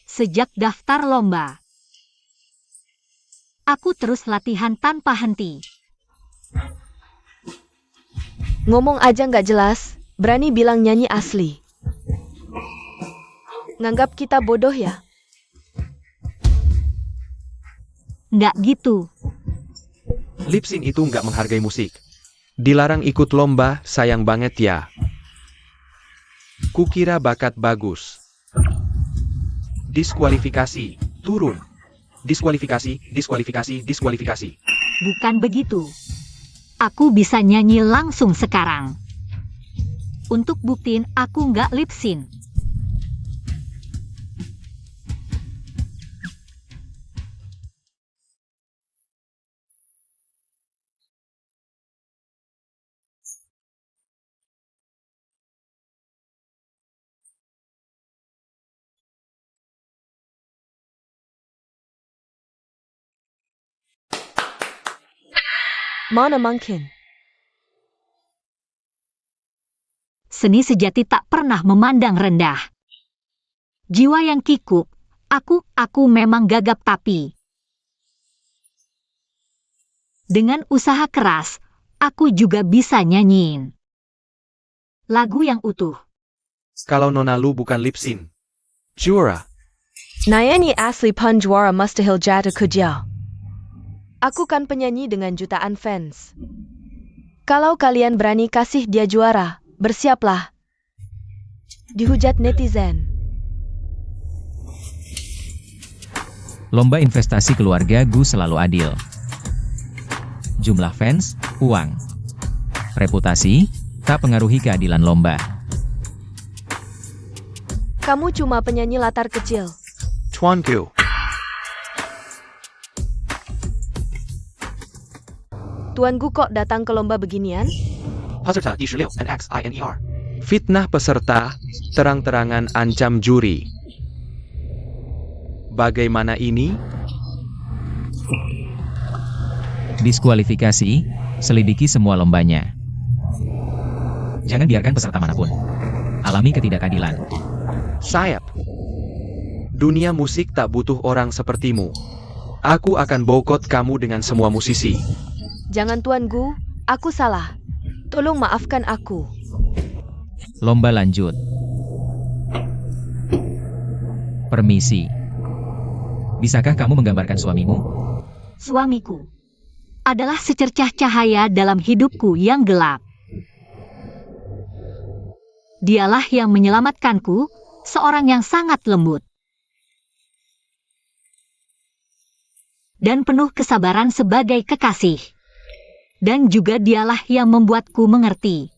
Sejak daftar lomba, aku terus latihan tanpa henti. Ngomong aja nggak jelas, berani bilang nyanyi asli. Nganggap kita bodoh ya? Nggak gitu. Lip-sync itu nggak menghargai musik. Dilarang ikut lomba, sayang banget ya. Kukira bakat bagus. Diskualifikasi, turun. Diskualifikasi, diskualifikasi, diskualifikasi. Bukan begitu. Aku bisa nyanyi langsung sekarang. Untuk buktiin aku nggak lip-sync. Mana mungkin? Seni sejati tak pernah memandang rendah. Jiwa yang kikuk, aku memang gagap tapi. Dengan usaha keras, aku juga bisa nyanyiin lagu yang utuh. Kalau Nona lu bukan lip-sync. Juara. Nyanyi asli pun juara mustahil jatuh kerja. Aku kan penyanyi dengan jutaan fans. Kalau kalian berani kasih dia juara, bersiaplah. Dihujat netizen. Lomba investasi keluarga Gu selalu adil. Jumlah fans, uang. Reputasi, tak pengaruhi keadilan lomba. Kamu cuma penyanyi latar kecil. Tuanku. Tuanku kok datang ke lomba beginian? Peserta di16 NXINER. Fitnah peserta, terang-terangan ancam juri. Bagaimana ini? Diskualifikasi, selidiki semua lombanya. Jangan biarkan peserta manapun alami ketidakadilan. Sayap. Dunia musik tak butuh orang sepertimu. Aku akan boikot kamu dengan semua musisi. Jangan tuanku, aku salah. Tolong maafkan aku. Lomba lanjut. Permisi. Bisakah kamu menggambarkan suamimu? Suamiku adalah secercah cahaya dalam hidupku yang gelap. Dialah yang menyelamatkanku, seorang yang sangat lembut dan penuh kesabaran sebagai kekasih. Dan juga dialah yang membuatku mengerti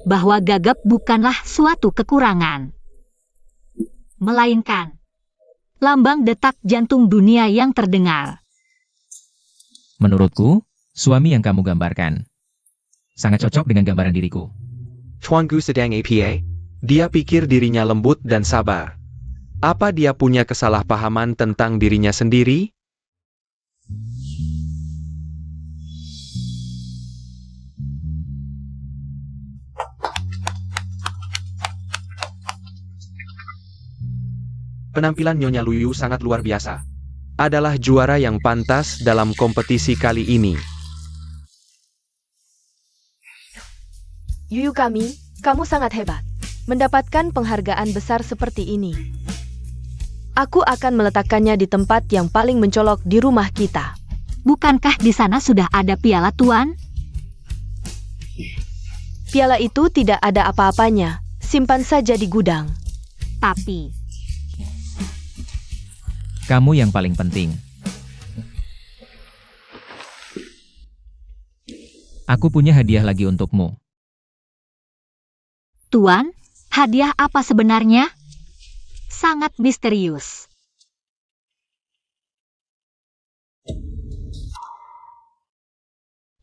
bahwa gagap bukanlah suatu kekurangan, melainkan lambang detak jantung dunia yang terdengar. Menurutku, suami yang kamu gambarkan sangat cocok dengan gambaran diriku. Tuanku sedang apa? Dia pikir dirinya lembut dan sabar. Apa dia punya kesalahpahaman tentang dirinya sendiri? Penampilan Nyonya Luyu sangat luar biasa. Adalah juara yang pantas dalam kompetisi kali ini. Yuyu kami, kamu sangat hebat. Mendapatkan penghargaan besar seperti ini. Aku akan meletakkannya di tempat yang paling mencolok di rumah kita. Bukankah di sana sudah ada piala tuan? Piala itu tidak ada apa-apanya. Simpan saja di gudang. Tapi Kamu yang paling penting. Aku punya hadiah lagi untukmu. tuan, hadiah apa sebenarnya? Sangat misterius.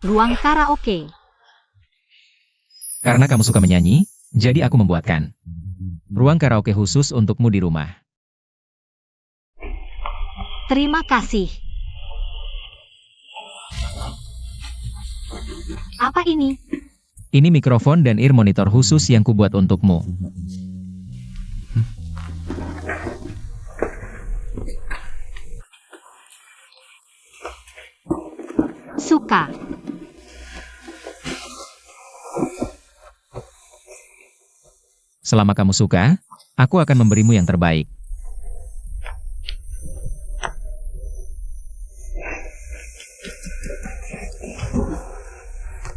Ruang karaoke. Karena kamu suka menyanyi, jadi aku membuatkan ruang karaoke khusus untukmu di rumah. Terima kasih. Apa ini? Ini mikrofon dan ear monitor khusus yang kubuat untukmu. Suka. Selama kamu suka, aku akan memberimu yang terbaik.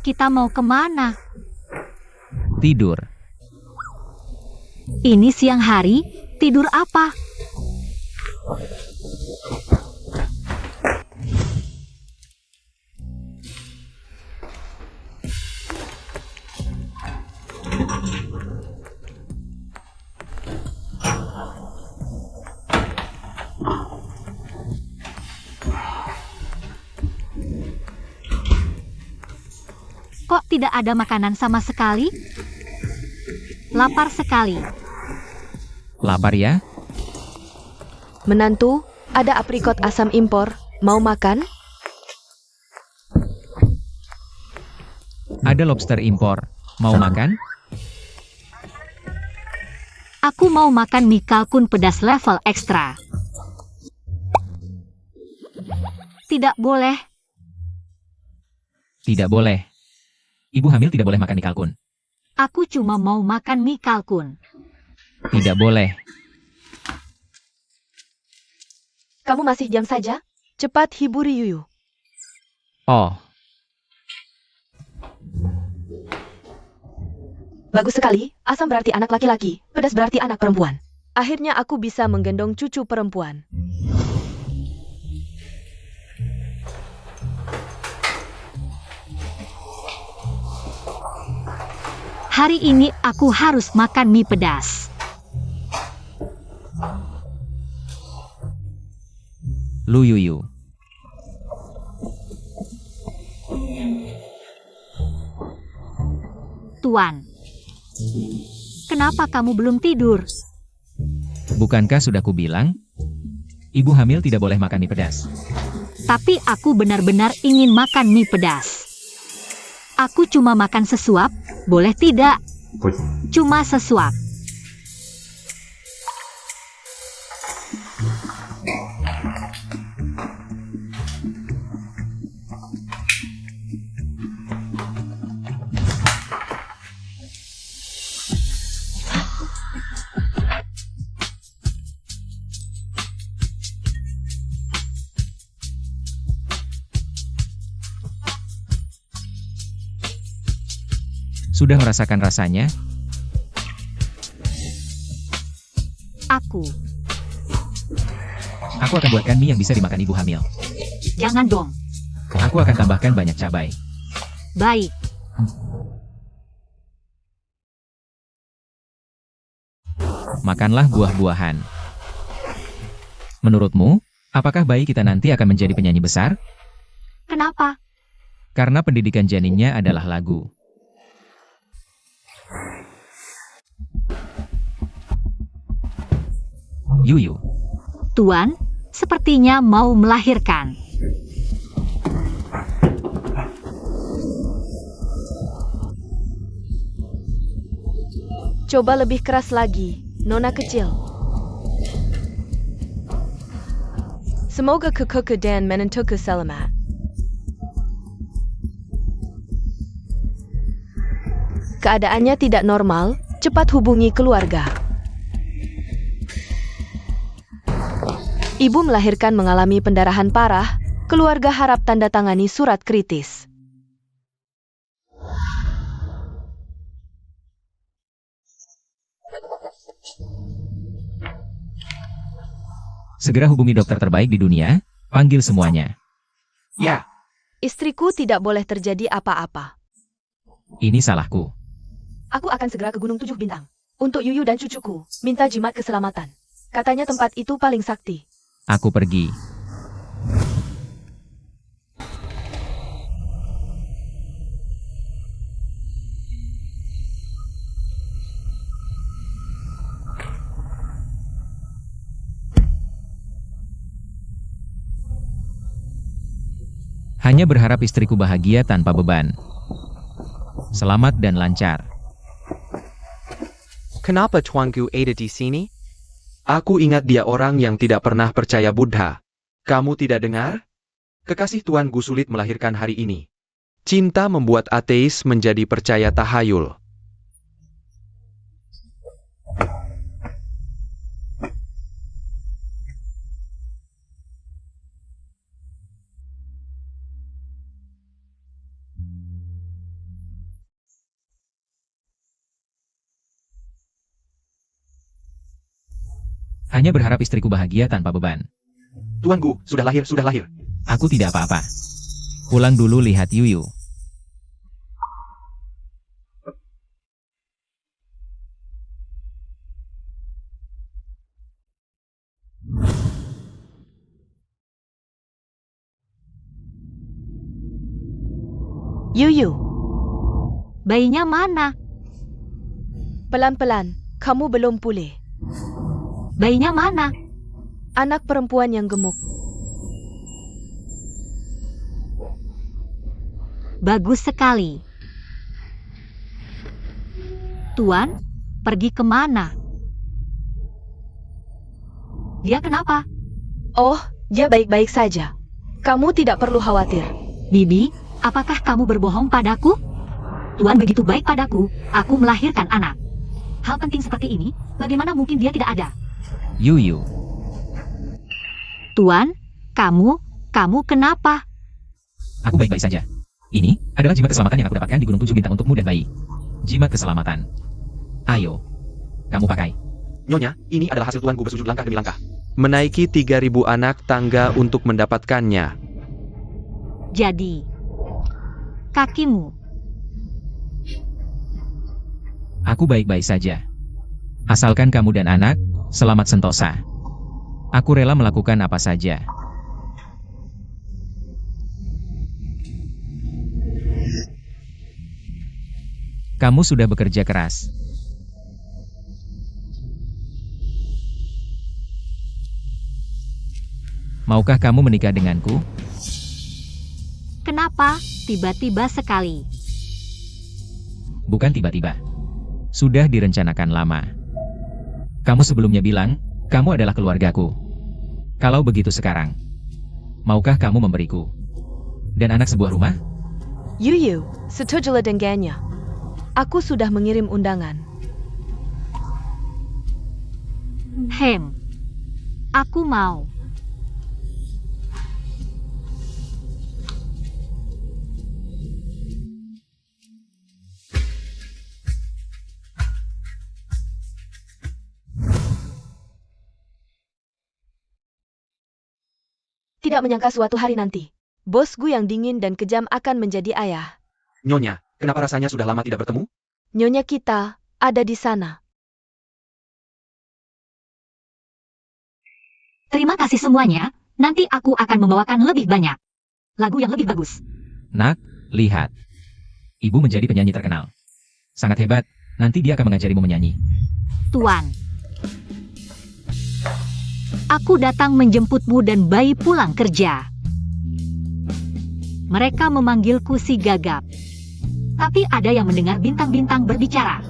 Kita mau kemana? Tidur. Ini siang hari, tidur apa? Kok tidak ada makanan sama sekali? Lapar sekali. Lapar ya? Menantu, ada aprikot asam impor. Mau makan? Ada lobster impor. Mau makan? Aku mau makan mie kalkun pedas level ekstra. Tidak boleh. Tidak boleh. Ibu hamil tidak boleh makan mie kalkun. Aku cuma mau makan mie kalkun. Tidak boleh. Kamu masih diam saja? Cepat hiburi Yuyu. Oh, Bagus sekali, asam berarti anak laki-laki, pedas berarti anak perempuan. Akhirnya aku bisa menggendong cucu perempuan. Hari ini aku harus makan mie pedas. Lu Yuyu. Tuan, kenapa kamu belum tidur? Bukankah sudah kubilang? Ibu hamil tidak boleh makan mie pedas. Tapi aku benar-benar ingin makan mie pedas. Aku cuma makan sesuap, boleh tidak? Cuma sesuap. Sudah merasakan rasanya? Aku. Aku akan buatkan mie yang bisa dimakan ibu hamil. Jangan dong. Aku akan tambahkan banyak cabai. Baik. Makanlah buah-buahan. Menurutmu, apakah bayi kita nanti akan menjadi penyanyi besar? Kenapa? Karena pendidikan janinnya adalah lagu. Yuyu. Tuan, sepertinya mau melahirkan. Coba lebih keras lagi, Nona kecil. Semoga kekeke dan menentuku selamat. Keadaannya tidak normal, cepat hubungi keluarga. Ibu melahirkan mengalami pendarahan parah, keluarga harap tanda tangani surat kritis. Segera hubungi dokter terbaik di dunia, panggil semuanya. Ya, Istriku tidak boleh terjadi apa-apa. Ini salahku. Aku akan segera ke Gunung Tujuh Bintang. Untuk Yuyu dan cucuku, minta jimat keselamatan. Katanya tempat itu paling sakti. Aku pergi. Hanya berharap istriku bahagia tanpa beban. Selamat dan lancar. Kenapa tuanku ada di sini? Aku ingat dia orang yang tidak pernah percaya Buddha. Kamu tidak dengar? Kekasih Tuan Gu sulit melahirkan hari ini. Cinta membuat ateis menjadi percaya tahayul. Hanya berharap istriku bahagia tanpa beban. Tuan Gu, sudah lahir, sudah lahir. Aku tidak apa-apa. Pulang dulu lihat Yuyu. Yuyu, Bayinya mana? pelan-pelan, kamu belum pulih. Bayinya mana? Anak perempuan yang gemuk. Bagus sekali. Tuan, pergi kemana? Dia kenapa? Oh, dia baik-baik saja. Kamu tidak perlu khawatir. Bibi, apakah kamu berbohong padaku? Tuan begitu baik padaku, aku melahirkan anak. Hal penting seperti ini, bagaimana mungkin dia tidak ada? Yuyu. Tuan, kamu kenapa? Aku baik-baik saja. Ini adalah jimat keselamatan yang aku dapatkan di Gunung 7 Bintang untukmu dan bayi. Jimat keselamatan. Ayo, kamu pakai. Nyonya, ini adalah hasil Tuan Gu bersujud langkah demi langkah. Menaiki 3.000 anak tangga untuk mendapatkannya. Jadi, kakimu. Aku baik-baik saja. Asalkan kamu dan anak selamat sentosa. Aku rela melakukan apa saja. Kamu sudah bekerja keras. Maukah kamu menikah denganku? Kenapa tiba-tiba sekali? Bukan tiba-tiba. Sudah direncanakan lama. Kamu sebelumnya bilang, kamu adalah keluargaku. Kalau begitu sekarang, maukah kamu memberiku dan anak sebuah rumah? Yuyu, setujulah dengannya. Aku sudah mengirim undangan. Aku mau. Tidak menyangka suatu hari nanti, bosku yang dingin dan kejam akan menjadi ayah. Nyonya, kenapa rasanya sudah lama tidak bertemu? Nyonya kita ada di sana. Terima kasih semuanya, nanti aku akan membawakan lebih banyak. Lagu yang lebih bagus. Nak, lihat. Ibu menjadi penyanyi terkenal. Sangat hebat, nanti dia akan mengajarimu menyanyi. Tuan. Aku datang menjemputmu dan bayi pulang kerja. Mereka memanggilku si gagap. Tapi ada yang mendengar bintang-bintang berbicara.